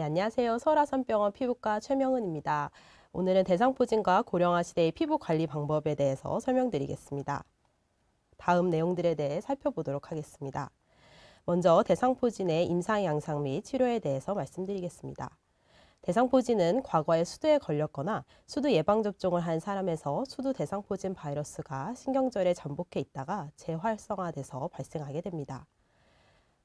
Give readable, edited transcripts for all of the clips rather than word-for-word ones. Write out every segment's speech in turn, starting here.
네, 안녕하세요. 설화산병원 피부과 최명은입니다. 오늘은 대상포진과 고령화 시대의 피부 관리 방법에 대해서 설명드리겠습니다. 다음 내용들에 대해 살펴보도록 하겠습니다. 먼저 대상포진의 임상 양상 및 치료에 대해서 말씀드리겠습니다. 대상포진은 과거에 수두에 걸렸거나 수두 예방접종을 한 사람에서 수두 대상포진 바이러스가 신경절에 잠복해 있다가 재활성화돼서 발생하게 됩니다.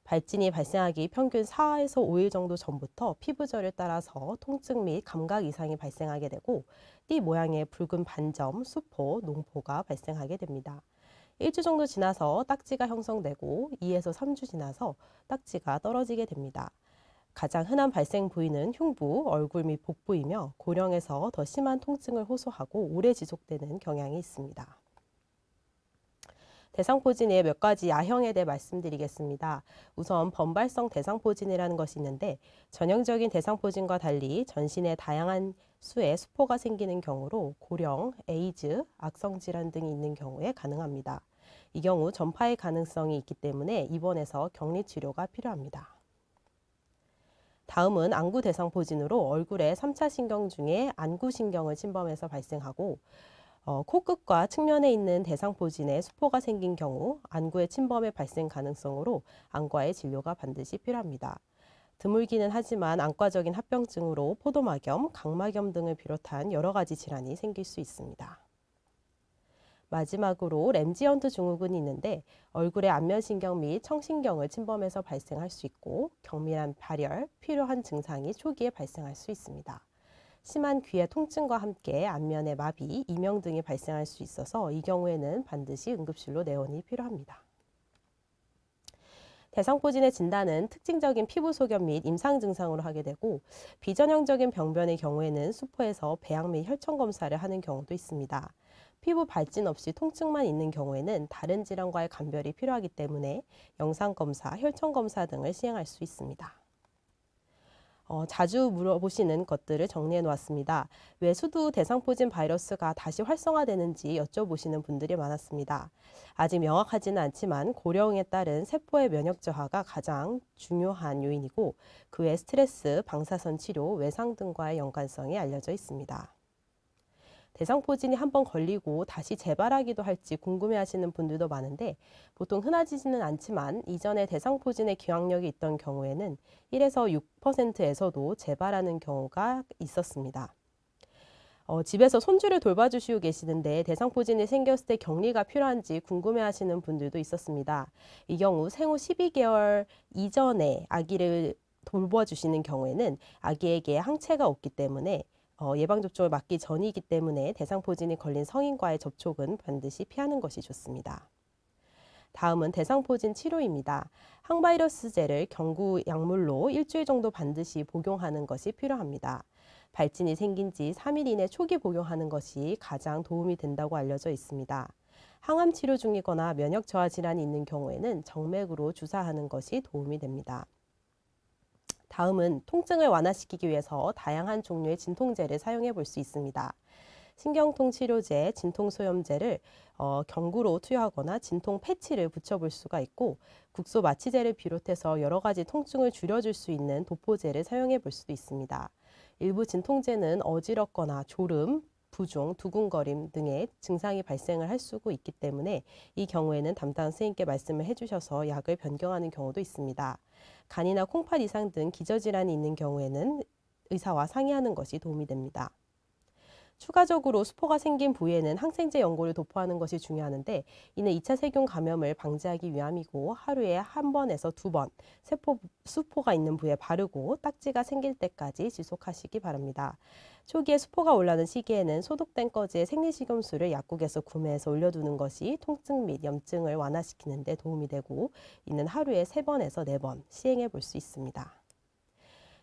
발진이 발생하기 평균 4에서 5일 정도 전부터 피부절을 따라서 통증 및 감각 이상이 발생하게 되고 띠 모양의 붉은 반점, 수포, 농포가 발생하게 됩니다. 1주 정도 지나서 딱지가 형성되고 2에서 3주 지나서 딱지가 떨어지게 됩니다. 가장 흔한 발생 부위는 흉부, 얼굴 및 복부이며 고령에서 더 심한 통증을 호소하고 오래 지속되는 경향이 있습니다. 대상포진의 몇 가지 야형에 대해 말씀드리겠습니다. 우선 번발성 대상포진이라는 것이 있는데 전형적인 대상포진과 달리 전신에 다양한 수의 수포가 생기는 경우로 고령, 에이즈, 악성질환 등이 있는 경우에 가능합니다. 이 경우 전파의 가능성이 있기 때문에 입원해서 격리치료가 필요합니다. 다음은 안구 대상포진으로 얼굴의 3차 신경 중에 안구신경을 침범해서 발생하고 코끝과 측면에 있는 대상포진에 수포가 생긴 경우 안구의 침범의 발생 가능성으로 안과의 진료가 반드시 필요합니다. 드물기는 하지만 안과적인 합병증으로 포도막염, 각막염 등을 비롯한 여러 가지 질환이 생길 수 있습니다. 마지막으로 램지헌트 증후군이 있는데 얼굴의 안면신경 및 청신경을 침범해서 발생할 수 있고 경미한 발열, 필요한 증상이 초기에 발생할 수 있습니다. 심한 귀의 통증과 함께 안면의 마비, 이명 등이 발생할 수 있어서 이 경우에는 반드시 응급실로 내원이 필요합니다. 대상포진의 진단은 특징적인 피부 소견 및 임상 증상으로 하게 되고 비전형적인 병변의 경우에는 수포에서 배양 및 혈청 검사를 하는 경우도 있습니다. 피부 발진 없이 통증만 있는 경우에는 다른 질환과의 감별이 필요하기 때문에 영상검사, 혈청검사 등을 시행할 수 있습니다. 자주 물어보시는 것들을 정리해 놓았습니다. 왜 수두 대상포진 바이러스가 다시 활성화되는지 여쭤보시는 분들이 많았습니다. 아직 명확하지는 않지만 고령에 따른 세포의 면역 저하가 가장 중요한 요인이고 그 외 스트레스, 방사선 치료, 외상 등과의 연관성이 알려져 있습니다. 대상포진이 한번 걸리고 다시 재발하기도 할지 궁금해하시는 분들도 많은데 보통 흔하지는 않지만 이전에 대상포진의 기억력이 있던 경우에는 1에서 6%에서도 재발하는 경우가 있었습니다. 집에서 손주를 돌봐주시고 계시는데 대상포진이 생겼을 때 격리가 필요한지 궁금해하시는 분들도 있었습니다. 이 경우 생후 12개월 이전에 아기를 돌봐주시는 경우에는 아기에게 항체가 없기 때문에 예방접종을 맞기 전이기 때문에 대상포진이 걸린 성인과의 접촉은 반드시 피하는 것이 좋습니다. 다음은 대상포진 치료입니다. 항바이러스제를 경구 약물로 일주일 정도 반드시 복용하는 것이 필요합니다. 발진이 생긴 지 3일 이내 초기 복용하는 것이 가장 도움이 된다고 알려져 있습니다. 항암 치료 중이거나 면역 저하 질환이 있는 경우에는 정맥으로 주사하는 것이 도움이 됩니다. 다음은 통증을 완화시키기 위해서 다양한 종류의 진통제를 사용해 볼 수 있습니다. 신경통 치료제, 진통소염제를 경구로 투여하거나 진통 패치를 붙여볼 수가 있고 국소 마취제를 비롯해서 여러 가지 통증을 줄여줄 수 있는 도포제를 사용해 볼 수도 있습니다. 일부 진통제는 어지럽거나 졸음, 부종, 두근거림 등의 증상이 발생을 할 수 있기 때문에 이 경우에는 담당 선생님께 말씀을 해주셔서 약을 변경하는 경우도 있습니다. 간이나 콩팥 이상 등 기저질환이 있는 경우에는 의사와 상의하는 것이 도움이 됩니다. 추가적으로 수포가 생긴 부위에는 항생제 연고를 도포하는 것이 중요하는데 이는 2차 세균 감염을 방지하기 위함이고 하루에 1번에서 2번 수포가 있는 부위에 바르고 딱지가 생길 때까지 지속하시기 바랍니다. 초기에 수포가 올라오는 시기에는 소독된 꺼지에 생리식염수를 약국에서 구매해서 올려두는 것이 통증 및 염증을 완화시키는 데 도움이 되고 이는 하루에 3번에서 4번 시행해 볼 수 있습니다.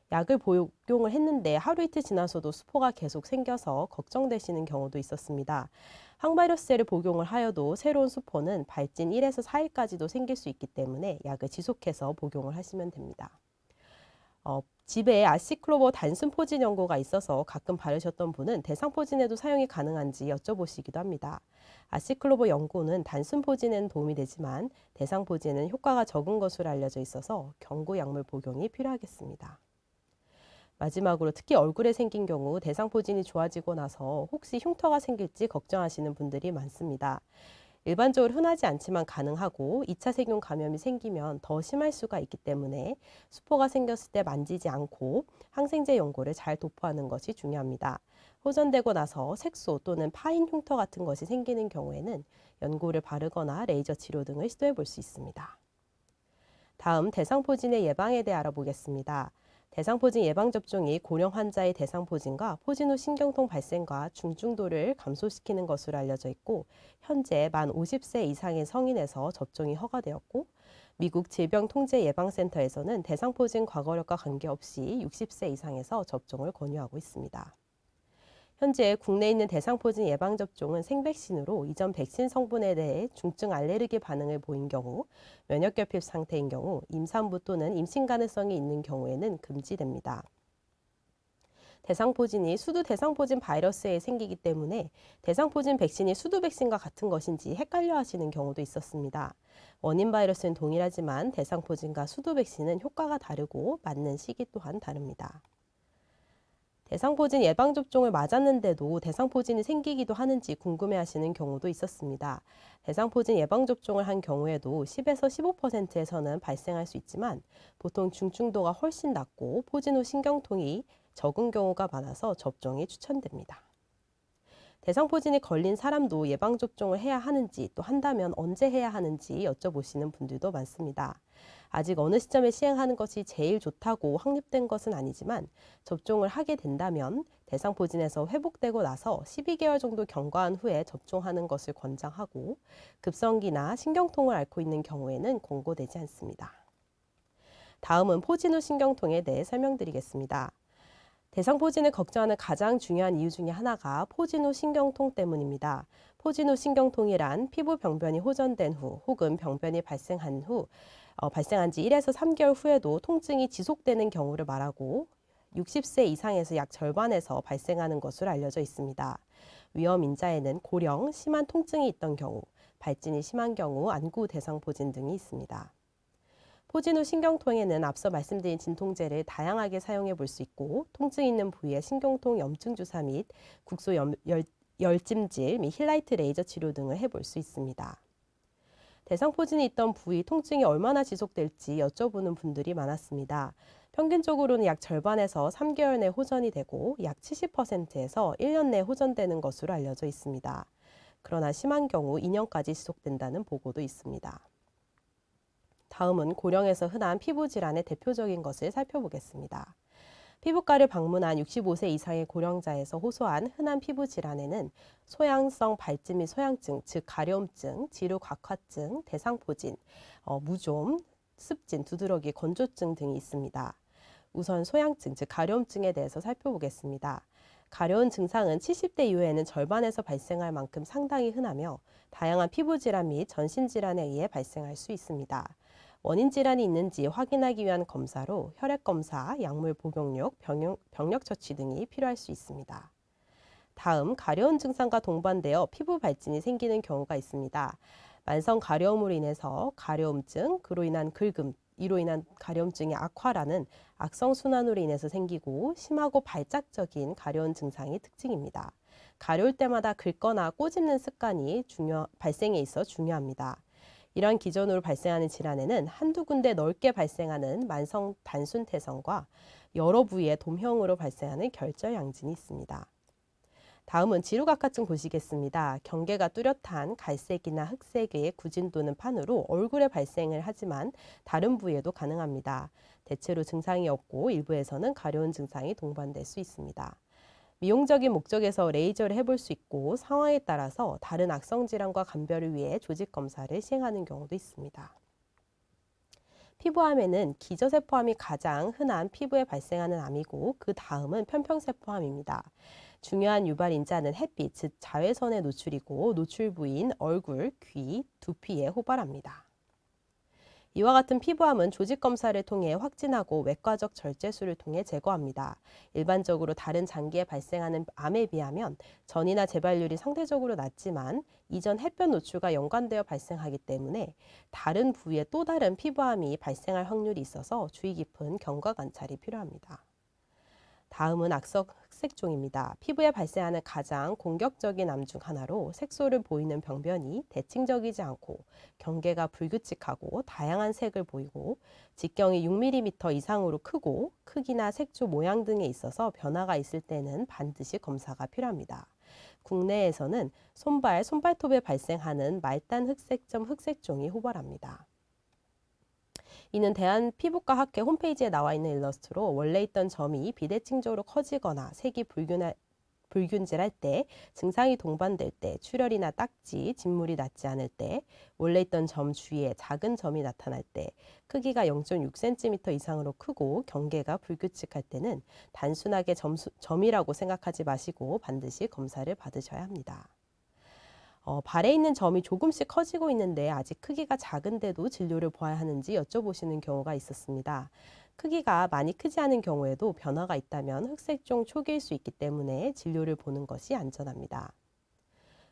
약을 복용을 했는데 하루 이틀 지나서도 수포가 계속 생겨서 걱정되시는 경우도 있었습니다. 항바이러스제를 복용을 하여도 새로운 수포는 발진 1에서 4일까지도 생길 수 있기 때문에 약을 지속해서 복용을 하시면 됩니다. 집에 아시클로버 단순 포진 연고가 있어서 가끔 바르셨던 분은 대상포진에도 사용이 가능한지 여쭤보시기도 합니다. 아시클로버 연고는 단순 포진에는 도움이 되지만 대상포진은 효과가 적은 것으로 알려져 있어서 경구 약물 복용이 필요하겠습니다. 마지막으로 특히 얼굴에 생긴 경우 대상포진이 좋아지고 나서 혹시 흉터가 생길지 걱정하시는 분들이 많습니다. 일반적으로 흔하지 않지만 가능하고 2차 세균 감염이 생기면 더 심할 수가 있기 때문에 수포가 생겼을 때 만지지 않고 항생제 연고를 잘 도포하는 것이 중요합니다. 호전되고 나서 색소 또는 파인 흉터 같은 것이 생기는 경우에는 연고를 바르거나 레이저 치료 등을 시도해 볼 수 있습니다. 다음 대상포진의 예방에 대해 알아보겠습니다. 대상포진 예방접종이 고령 환자의 대상포진과 포진 후 신경통 발생과 중증도를 감소시키는 것으로 알려져 있고, 현재 만 50세 이상의 성인에서 접종이 허가되었고, 미국 질병통제예방센터에서는 대상포진 과거력과 관계없이 60세 이상에서 접종을 권유하고 있습니다. 현재 국내에 있는 대상포진 예방접종은 생백신으로 이전 백신 성분에 대해 중증 알레르기 반응을 보인 경우, 면역결핍 상태인 경우, 임산부 또는 임신 가능성이 있는 경우에는 금지됩니다. 대상포진이 수두 대상포진 바이러스에 생기기 때문에 대상포진 백신이 수두 백신과 같은 것인지 헷갈려 하시는 경우도 있었습니다. 원인 바이러스는 동일하지만 대상포진과 수두 백신은 효과가 다르고 맞는 시기 또한 다릅니다. 대상포진 예방접종을 맞았는데도 대상포진이 생기기도 하는지 궁금해하시는 경우도 있었습니다. 대상포진 예방접종을 한 경우에도 10에서 15%에서는 발생할 수 있지만 보통 중증도가 훨씬 낮고 포진 후 신경통이 적은 경우가 많아서 접종이 추천됩니다. 대상포진이 걸린 사람도 예방접종을 해야 하는지 또 한다면 언제 해야 하는지 여쭤보시는 분들도 많습니다. 아직 어느 시점에 시행하는 것이 제일 좋다고 확립된 것은 아니지만 접종을 하게 된다면 대상포진에서 회복되고 나서 12개월 정도 경과한 후에 접종하는 것을 권장하고 급성기나 신경통을 앓고 있는 경우에는 권고되지 않습니다. 다음은 포진 후 신경통에 대해 설명드리겠습니다. 대상포진을 걱정하는 가장 중요한 이유 중에 하나가 포진 후 신경통 때문입니다. 포진 후 신경통이란 피부 병변이 호전된 후 혹은 병변이 발생한 지 1에서 3개월 후에도 통증이 지속되는 경우를 말하고 60세 이상에서 약 절반에서 발생하는 것으로 알려져 있습니다. 위험 인자에는 고령, 심한 통증이 있던 경우, 발진이 심한 경우, 안구 대상포진 등이 있습니다. 포진 후 신경통에는 앞서 말씀드린 진통제를 다양하게 사용해 볼 수 있고, 통증 있는 부위에 신경통 염증 주사 및 국소 열찜질 및 힐라이트 레이저 치료 등을 해볼 수 있습니다. 대상포진이 있던 부위 통증이 얼마나 지속될지 여쭤보는 분들이 많았습니다. 평균적으로는 약 절반에서 3개월 내 호전이 되고 약 70%에서 1년 내 호전되는 것으로 알려져 있습니다. 그러나 심한 경우 2년까지 지속된다는 보고도 있습니다. 다음은 고령에서 흔한 피부 질환의 대표적인 것을 살펴보겠습니다. 피부과를 방문한 65세 이상의 고령자에서 호소한 흔한 피부 질환에는 소양성 발진 및 소양증, 즉 가려움증, 지루곽화증, 대상포진, 무좀, 습진, 두드러기, 건조증 등이 있습니다. 우선 소양증, 즉 가려움증에 대해서 살펴보겠습니다. 가려운 증상은 70대 이후에는 절반에서 발생할 만큼 상당히 흔하며 다양한 피부 질환 및 전신 질환에 의해 발생할 수 있습니다. 원인 질환이 있는지 확인하기 위한 검사로 혈액 검사, 약물 복용력, 병력 처치 등이 필요할 수 있습니다. 다음, 가려운 증상과 동반되어 피부 발진이 생기는 경우가 있습니다. 만성 가려움으로 인해서 가려움증, 그로 인한 긁음, 이로 인한 가려움증의 악화라는 악성 순환으로 인해서 생기고 심하고 발작적인 가려운 증상이 특징입니다. 가려울 때마다 긁거나 꼬집는 습관이 발생에 있어 중요합니다. 이러한 기전으로 발생하는 질환에는 한두 군데 넓게 발생하는 만성 단순 태성과 여러 부위의 돔형으로 발생하는 결절양진이 있습니다. 다음은 지루각화증 보시겠습니다. 경계가 뚜렷한 갈색이나 흑색의 구진 또는 판으로 얼굴에 발생을 하지만 다른 부위에도 가능합니다. 대체로 증상이 없고 일부에서는 가려운 증상이 동반될 수 있습니다. 미용적인 목적에서 레이저를 해볼 수 있고 상황에 따라서 다른 악성 질환과 감별을 위해 조직 검사를 시행하는 경우도 있습니다. 피부암에는 기저세포암이 가장 흔한 피부에 발생하는 암이고 그 다음은 편평세포암입니다. 중요한 유발 인자는 햇빛, 즉 자외선의 노출이고 노출 부위인 얼굴, 귀, 두피에 호발합니다. 이와 같은 피부암은 조직 검사를 통해 확진하고 외과적 절제술을 통해 제거합니다. 일반적으로 다른 장기에 발생하는 암에 비하면 전이나 재발률이 상대적으로 낮지만 이전 햇볕 노출과 연관되어 발생하기 때문에 다른 부위에 또 다른 피부암이 발생할 확률이 있어서 주의 깊은 경과 관찰이 필요합니다. 다음은 악성 흑색종입니다. 피부에 발생하는 가장 공격적인 암 중 하나로 색소를 보이는 병변이 대칭적이지 않고 경계가 불규칙하고 다양한 색을 보이고 직경이 6mm 이상으로 크고 크기나 색조 모양 등에 있어서 변화가 있을 때는 반드시 검사가 필요합니다. 국내에서는 손발톱에 발생하는 말단 흑색점 흑색종이 호발합니다. 이는 대한피부과학회 홈페이지에 나와 있는 일러스트로 원래 있던 점이 비대칭적으로 커지거나 색이 불균질할 때, 증상이 동반될 때, 출혈이나 딱지, 진물이 낫지 않을 때, 원래 있던 점 주위에 작은 점이 나타날 때, 크기가 0.6cm 이상으로 크고 경계가 불규칙할 때는 단순하게 점이라고 생각하지 마시고 반드시 검사를 받으셔야 합니다. 발에 있는 점이 조금씩 커지고 있는데 아직 크기가 작은데도 진료를 보아야 하는지 여쭤보시는 경우가 있었습니다. 크기가 많이 크지 않은 경우에도 변화가 있다면 흑색종 초기일 수 있기 때문에 진료를 보는 것이 안전합니다.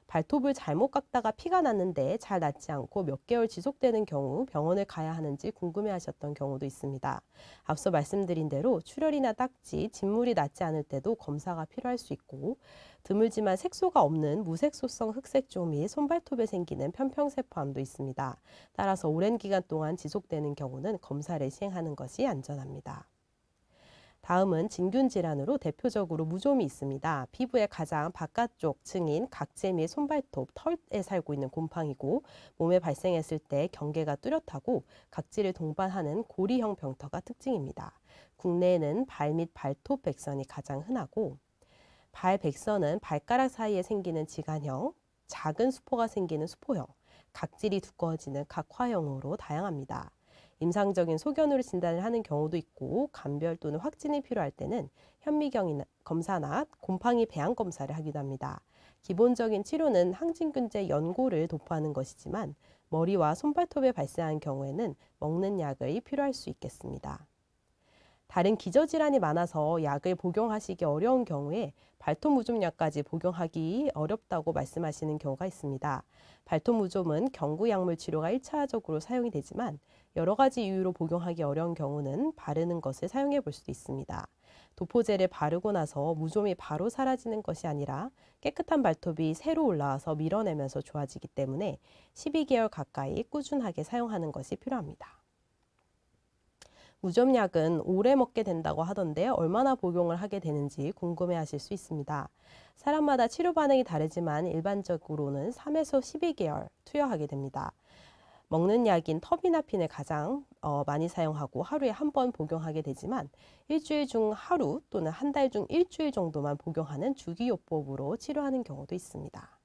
발톱을 잘못 깎다가 피가 났는데 잘 낫지 않고 몇 개월 지속되는 경우 병원을 가야 하는지 궁금해하셨던 경우도 있습니다. 앞서 말씀드린 대로 출혈이나 딱지, 진물이 낫지 않을 때도 검사가 필요할 수 있고 드물지만 색소가 없는 무색소성 흑색종 및 손발톱에 생기는 편평세포암도 있습니다. 따라서 오랜 기간 동안 지속되는 경우는 검사를 시행하는 것이 안전합니다. 다음은 진균 질환으로 대표적으로 무좀이 있습니다. 피부의 가장 바깥쪽 층인 각재 및 손발톱, 털에 살고 있는 곰팡이고 몸에 발생했을 때 경계가 뚜렷하고 각질을 동반하는 고리형 병터가 특징입니다. 국내에는 발 및 발톱 백선이 가장 흔하고 발 백선은 발가락 사이에 생기는 지간형, 작은 수포가 생기는 수포형, 각질이 두꺼워지는 각화형으로 다양합니다. 임상적인 소견으로 진단을 하는 경우도 있고 감별 또는 확진이 필요할 때는 현미경 검사나 곰팡이 배양 검사를 하기도 합니다. 기본적인 치료는 항진균제 연고를 도포하는 것이지만 머리와 손발톱에 발생한 경우에는 먹는 약이 필요할 수 있겠습니다. 다른 기저질환이 많아서 약을 복용하시기 어려운 경우에 발톱 무좀약까지 복용하기 어렵다고 말씀하시는 경우가 있습니다. 발톱 무좀은 경구약물 치료가 1차적으로 사용이 되지만 여러 가지 이유로 복용하기 어려운 경우는 바르는 것을 사용해 볼 수도 있습니다. 도포제를 바르고 나서 무좀이 바로 사라지는 것이 아니라 깨끗한 발톱이 새로 올라와서 밀어내면서 좋아지기 때문에 12개월 가까이 꾸준하게 사용하는 것이 필요합니다. 무좀약은 오래 먹게 된다고 하던데 얼마나 복용을 하게 되는지 궁금해 하실 수 있습니다. 사람마다 치료 반응이 다르지만 일반적으로는 3에서 12개월 투여하게 됩니다. 먹는 약인 터비나핀을 가장 많이 사용하고 하루에 한 번 복용하게 되지만 일주일 중 하루 또는 한 달 중 일주일 정도만 복용하는 주기요법으로 치료하는 경우도 있습니다.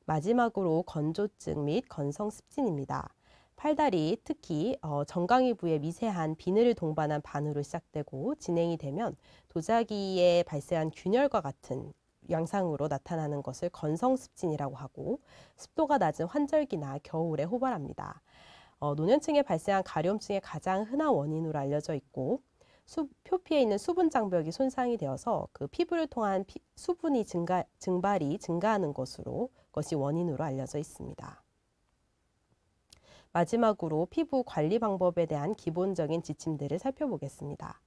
마지막으로 건조증 및 건성습진입니다. 팔다리, 특히 정강이 부에 미세한 비늘을 동반한 반으로 시작되고 진행이 되면 도자기에 발생한 균열과 같은 양상으로 나타나는 것을 건성습진이라고 하고 습도가 낮은 환절기나 겨울에 호발합니다. 노년층에 발생한 가려움증의 가장 흔한 원인으로 알려져 있고 표피에 있는 수분 장벽이 손상이 되어서 그 피부를 통한 수분이 증발이 증가하는 것이 원인으로 알려져 있습니다. 마지막으로 피부 관리 방법에 대한 기본적인 지침들을 살펴보겠습니다.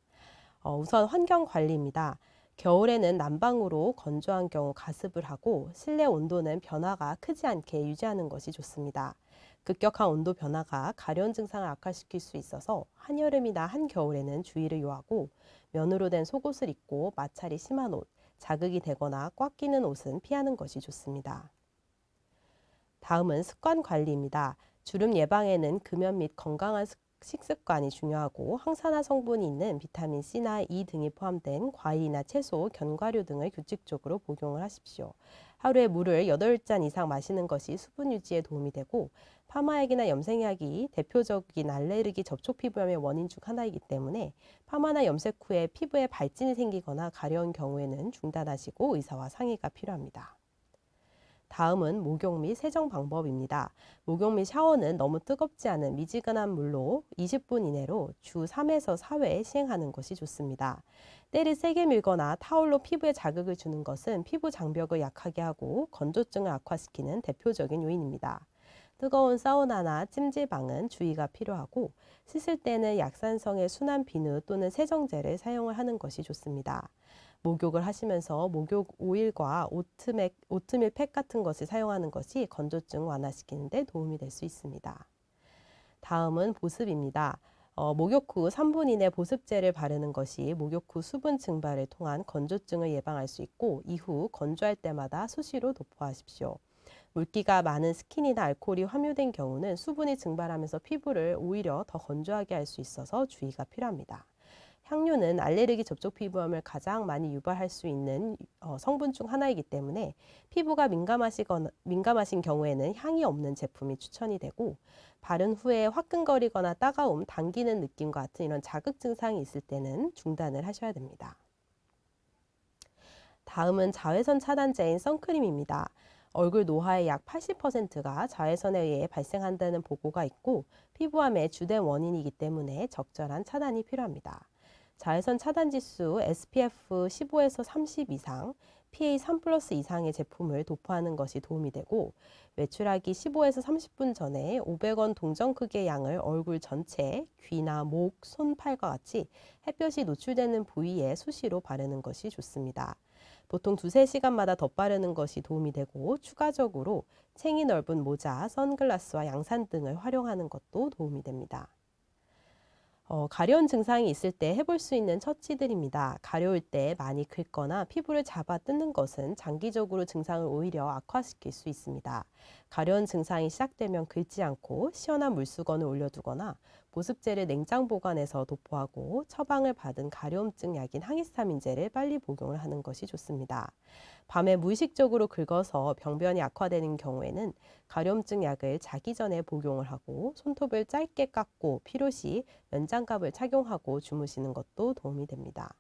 우선 환경 관리입니다. 겨울에는 난방으로 건조한 경우 가습을 하고 실내 온도는 변화가 크지 않게 유지하는 것이 좋습니다. 급격한 온도 변화가 가려운 증상을 악화시킬 수 있어서 한여름이나 한겨울에는 주의를 요하고 면으로 된 속옷을 입고 마찰이 심한 옷, 자극이 되거나 꽉 끼는 옷은 피하는 것이 좋습니다. 다음은 습관 관리입니다. 주름 예방에는 금연 및 건강한 식습관이 중요하고 항산화 성분이 있는 비타민 C나 E 등이 포함된 과일이나 채소, 견과류 등을 규칙적으로 복용을 하십시오. 하루에 물을 8잔 이상 마시는 것이 수분 유지에 도움이 되고 파마약이나 염색약이 대표적인 알레르기 접촉 피부염의 원인 중 하나이기 때문에 파마나 염색 후에 피부에 발진이 생기거나 가려운 경우에는 중단하시고 의사와 상의가 필요합니다. 다음은 목욕 및 세정 방법입니다. 목욕 및 샤워는 너무 뜨겁지 않은 미지근한 물로 20분 이내로 주 3에서 4회 시행하는 것이 좋습니다. 때를 세게 밀거나 타올로 피부에 자극을 주는 것은 피부 장벽을 약하게 하고 건조증을 악화시키는 대표적인 요인입니다. 뜨거운 사우나나 찜질방은 주의가 필요하고 씻을 때는 약산성의 순한 비누 또는 세정제를 사용을 하는 것이 좋습니다. 목욕을 하시면서 목욕 오일과 오트밀 팩 같은 것을 사용하는 것이 건조증 완화시키는 데 도움이 될 수 있습니다. 다음은 보습입니다. 목욕 후 3분 이내 보습제를 바르는 것이 목욕 후 수분 증발을 통한 건조증을 예방할 수 있고 이후 건조할 때마다 수시로 도포하십시오. 물기가 많은 스킨이나 알코올이 함유된 경우는 수분이 증발하면서 피부를 오히려 더 건조하게 할 수 있어서 주의가 필요합니다. 향료는 알레르기 접촉 피부염을 가장 많이 유발할 수 있는 성분 중 하나이기 때문에 피부가 민감하신 경우에는 향이 없는 제품이 추천이 되고 바른 후에 화끈거리거나 따가움, 당기는 느낌과 같은 이런 자극 증상이 있을 때는 중단을 하셔야 됩니다. 다음은 자외선 차단제인 선크림입니다. 얼굴 노화의 약 80%가 자외선에 의해 발생한다는 보고가 있고 피부암의 주된 원인이기 때문에 적절한 차단이 필요합니다. 자외선 차단 지수 SPF 15에서 30 이상, PA 3+ 이상의 제품을 도포하는 것이 도움이 되고 외출하기 15에서 30분 전에 500원 동전 크기의 양을 얼굴 전체, 귀나 목, 손, 팔과 같이 햇볕이 노출되는 부위에 수시로 바르는 것이 좋습니다. 보통 2~3시간마다 덧바르는 것이 도움이 되고 추가적으로 챙이 넓은 모자, 선글라스와 양산 등을 활용하는 것도 도움이 됩니다. 가려운 증상이 있을 때 해볼 수 있는 처치들입니다. 가려울 때 많이 긁거나 피부를 잡아 뜯는 것은 장기적으로 증상을 오히려 악화시킬 수 있습니다. 가려운 증상이 시작되면 긁지 않고 시원한 물수건을 올려두거나 보습제를 냉장 보관해서 도포하고 처방을 받은 가려움증 약인 항히스타민제를 빨리 복용을 하는 것이 좋습니다. 밤에 무의식적으로 긁어서 병변이 악화되는 경우에는 가려움증 약을 자기 전에 복용을 하고 손톱을 짧게 깎고 필요시 면장갑을 착용하고 주무시는 것도 도움이 됩니다.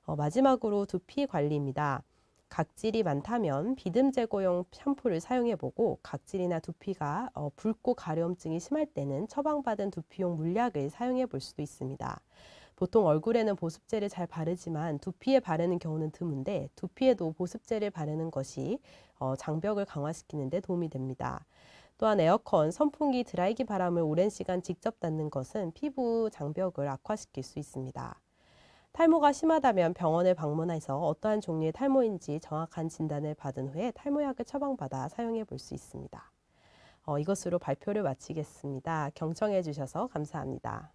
마지막으로 두피 관리입니다. 각질이 많다면 비듬 제거용 샴푸를 사용해보고 각질이나 두피가 붉고 가려움증이 심할 때는 처방받은 두피용 물약을 사용해 볼 수도 있습니다. 보통 얼굴에는 보습제를 잘 바르지만 두피에 바르는 경우는 드문데 두피에도 보습제를 바르는 것이 장벽을 강화시키는 데 도움이 됩니다. 또한 에어컨, 선풍기, 드라이기 바람을 오랜 시간 직접 닿는 것은 피부 장벽을 악화시킬 수 있습니다. 탈모가 심하다면 병원을 방문해서 어떠한 종류의 탈모인지 정확한 진단을 받은 후에 탈모약을 처방받아 사용해 볼 수 있습니다. 이것으로 발표를 마치겠습니다. 경청해 주셔서 감사합니다.